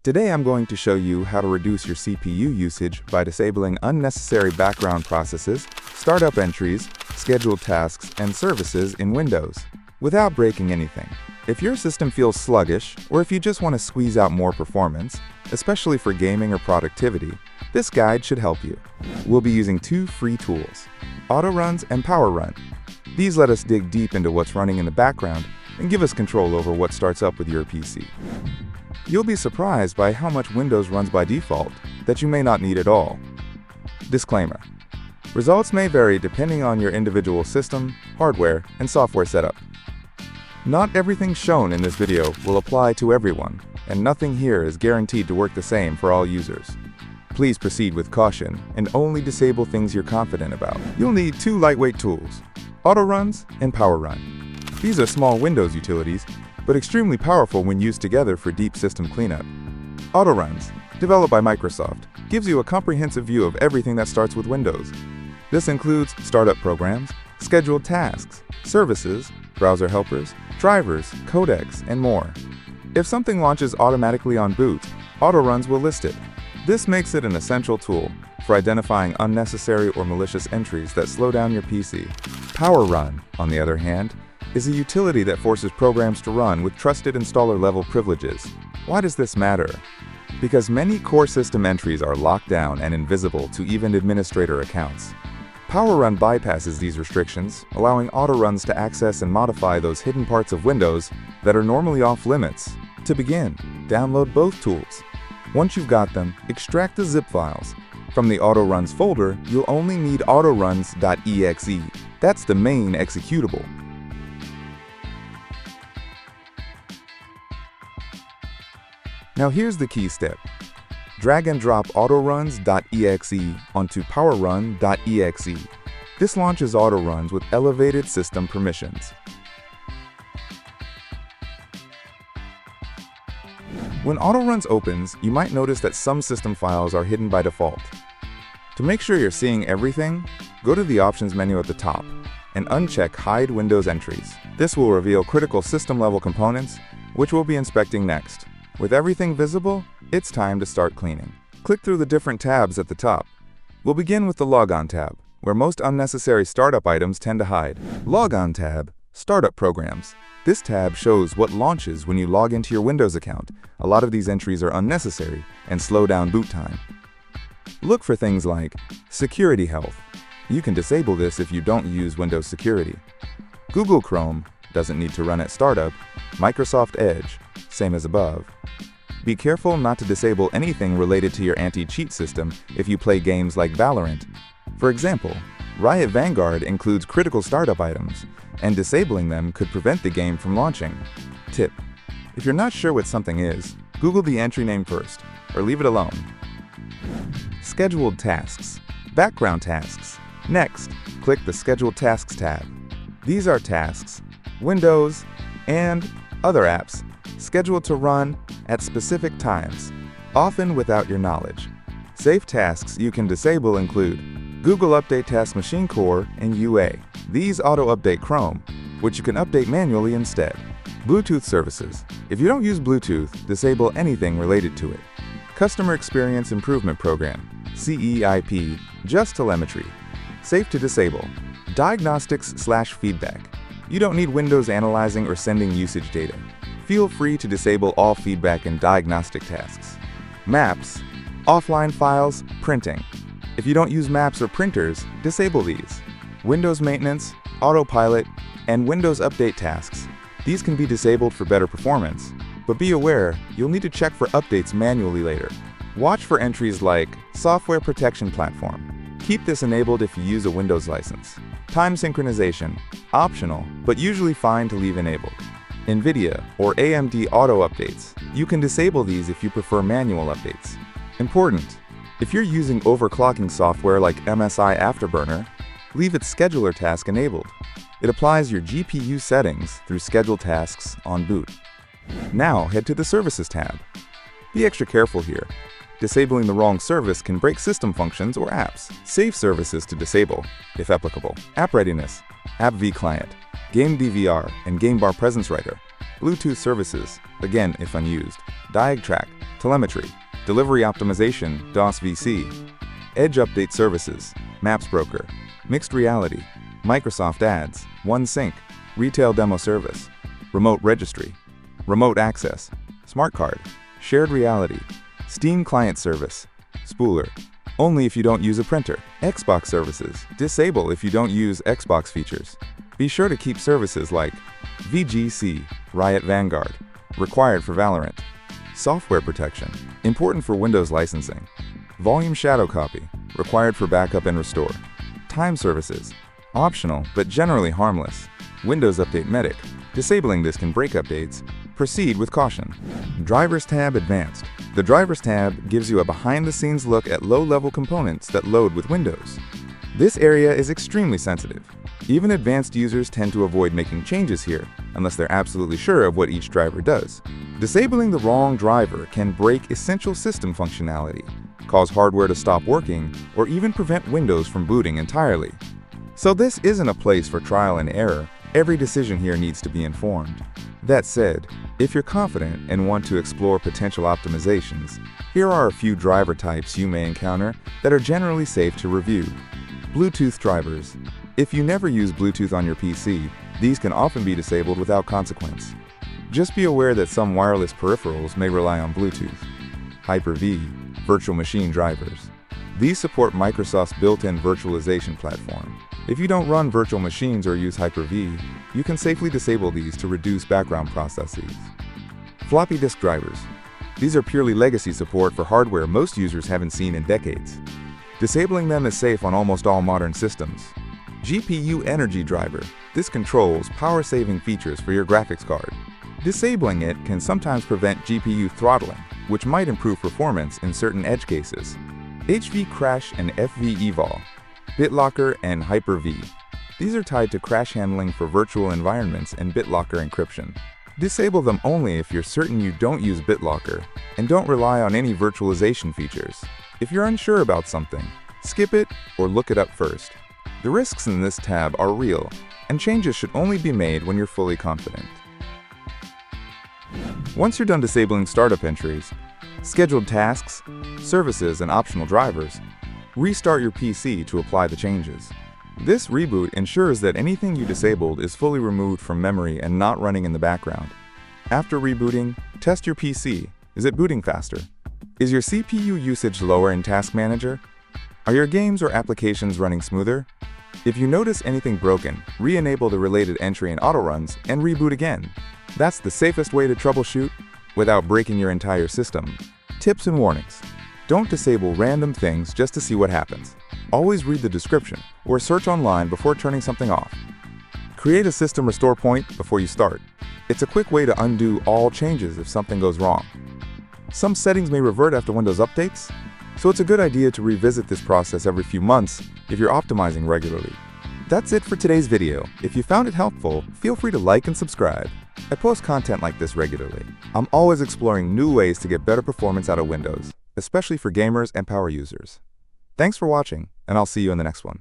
Today I'm going to show you how to reduce your CPU usage by disabling unnecessary background processes, startup entries, scheduled tasks, and services in Windows, without breaking anything. If your system feels sluggish, or if you just want to squeeze out more performance, especially for gaming or productivity, this guide should help you. We'll be using two free tools, Autoruns and PowerRun. These let us dig deep into what's running in the background and give us control over what starts up with your PC. You'll be surprised by how much Windows runs by default that you may not need at all. Disclaimer: results may vary depending on your individual system, hardware, and software setup. Not everything shown in this video will apply to everyone, and nothing here is guaranteed to work the same for all users. Please proceed with caution and only disable things you're confident about. You'll need two lightweight tools, Autoruns and PowerRun. These are small Windows utilities, but extremely powerful when used together for deep system cleanup. Autoruns, developed by Microsoft, gives you a comprehensive view of everything that starts with Windows. This includes startup programs, scheduled tasks, services, browser helpers, drivers, codecs, and more. If something launches automatically on boot, Autoruns will list it. This makes it an essential tool for identifying unnecessary or malicious entries that slow down your PC. PowerRun, on the other hand, is a utility that forces programs to run with TrustedInstaller level privileges. Why does this matter? Because many core system entries are locked down and invisible to even administrator accounts. PowerRun bypasses these restrictions, allowing Autoruns to access and modify those hidden parts of Windows that are normally off limits. To begin, download both tools. Once you've got them, extract the zip files. From the Autoruns folder, you'll only need autoruns.exe. That's the main executable. Now here's the key step. Drag and drop autoruns.exe onto powerrun.exe. This launches Autoruns with elevated system permissions. When Autoruns opens, you might notice that some system files are hidden by default. To make sure you're seeing everything, go to the Options menu at the top and uncheck Hide Windows Entries. This will reveal critical system-level components, which we'll be inspecting next. With everything visible, it's time to start cleaning. Click through the different tabs at the top. We'll begin with the Logon tab, where most unnecessary startup items tend to hide. Logon tab, Startup Programs. This tab shows what launches when you log into your Windows account. A lot of these entries are unnecessary and slow down boot time. Look for things like Security Health. You can disable this if you don't use Windows Security. Google Chrome doesn't need to run at startup. Microsoft Edge, same as above. Be careful not to disable anything related to your anti-cheat system if you play games like Valorant. For example, Riot Vanguard includes critical startup items, and disabling them could prevent the game from launching. Tip: if you're not sure what something is, Google the entry name first, or leave it alone. Scheduled tasks, background tasks. Next, click the Scheduled Tasks tab. These are tasks, Windows, and other apps scheduled to run at specific times, often without your knowledge. Safe tasks you can disable include Google Update Task Machine Core and UA. These auto-update Chrome, which you can update manually instead. Bluetooth services. If you don't use Bluetooth, disable anything related to it. Customer Experience Improvement Program, CEIP, just telemetry. Safe to disable. Diagnostics/feedback. You don't need Windows analyzing or sending usage data. Feel free to disable all feedback and diagnostic tasks. Maps, offline files, printing. If you don't use maps or printers, disable these. Windows maintenance, autopilot, and Windows update tasks. These can be disabled for better performance, but be aware you'll need to check for updates manually later. Watch for entries like Software Protection Platform. Keep this enabled if you use a Windows license. Time synchronization, optional, but usually fine to leave enabled. NVIDIA or AMD auto updates. You can disable these if you prefer manual updates. Important: if you're using overclocking software like MSI Afterburner, leave its scheduler task enabled. It applies your GPU settings through scheduled tasks on boot. Now head to the Services tab. Be extra careful here. Disabling the wrong service can break system functions or apps. Save services to disable, if applicable. App Readiness, App vClient, Game DVR and Game Bar Presence Writer. Bluetooth services, again if unused. Diag Track, telemetry, delivery optimization, DOS VC, edge update services, Maps Broker, mixed reality, Microsoft Ads, OneSync, retail demo service, remote registry, remote access, smart card, shared reality, Steam client service, spooler, only if you don't use a printer, Xbox services, disable if you don't use Xbox features. Be sure to keep services like VGC, Riot Vanguard, required for Valorant, software protection, important for Windows licensing, volume shadow copy, required for backup and restore, time services, optional but generally harmless, Windows Update Medic, disabling this can break updates, proceed with caution. Drivers tab advanced. The Drivers tab gives you a behind-the-scenes look at low-level components that load with Windows. This area is extremely sensitive. Even advanced users tend to avoid making changes here, unless they're absolutely sure of what each driver does. Disabling the wrong driver can break essential system functionality, cause hardware to stop working, or even prevent Windows from booting entirely. So this isn't a place for trial and error. Every decision here needs to be informed. That said, if you're confident and want to explore potential optimizations, here are a few driver types you may encounter that are generally safe to review. Bluetooth drivers. If you never use Bluetooth on your PC, these can often be disabled without consequence. Just be aware that some wireless peripherals may rely on Bluetooth. Hyper-V, virtual machine drivers. These support Microsoft's built-in virtualization platform. If you don't run virtual machines or use Hyper-V, you can safely disable these to reduce background processes. Floppy disk drivers. These are purely legacy support for hardware most users haven't seen in decades. Disabling them is safe on almost all modern systems. GPU energy driver. This controls power-saving features for your graphics card. Disabling it can sometimes prevent GPU throttling, which might improve performance in certain edge cases. HV crash and FV eval. BitLocker and Hyper-V. These are tied to crash handling for virtual environments and BitLocker encryption. Disable them only if you're certain you don't use BitLocker and don't rely on any virtualization features. If you're unsure about something, skip it or look it up first. The risks in this tab are real, and changes should only be made when you're fully confident. Once you're done disabling startup entries, scheduled tasks, services, and optional drivers, restart your PC to apply the changes. This reboot ensures that anything you disabled is fully removed from memory and not running in the background. After rebooting, test your PC. Is it booting faster? Is your CPU usage lower in Task Manager? Are your games or applications running smoother? If you notice anything broken, re-enable the related entry in Autoruns and reboot again. That's the safest way to troubleshoot without breaking your entire system. Tips and warnings. Don't disable random things just to see what happens. Always read the description or search online before turning something off. Create a system restore point before you start. It's a quick way to undo all changes if something goes wrong. Some settings may revert after Windows updates, so it's a good idea to revisit this process every few months if you're optimizing regularly. That's it for today's video. If you found it helpful, feel free to like and subscribe. I post content like this regularly. I'm always exploring new ways to get better performance out of Windows, especially for gamers and power users. Thanks for watching, and I'll see you in the next one.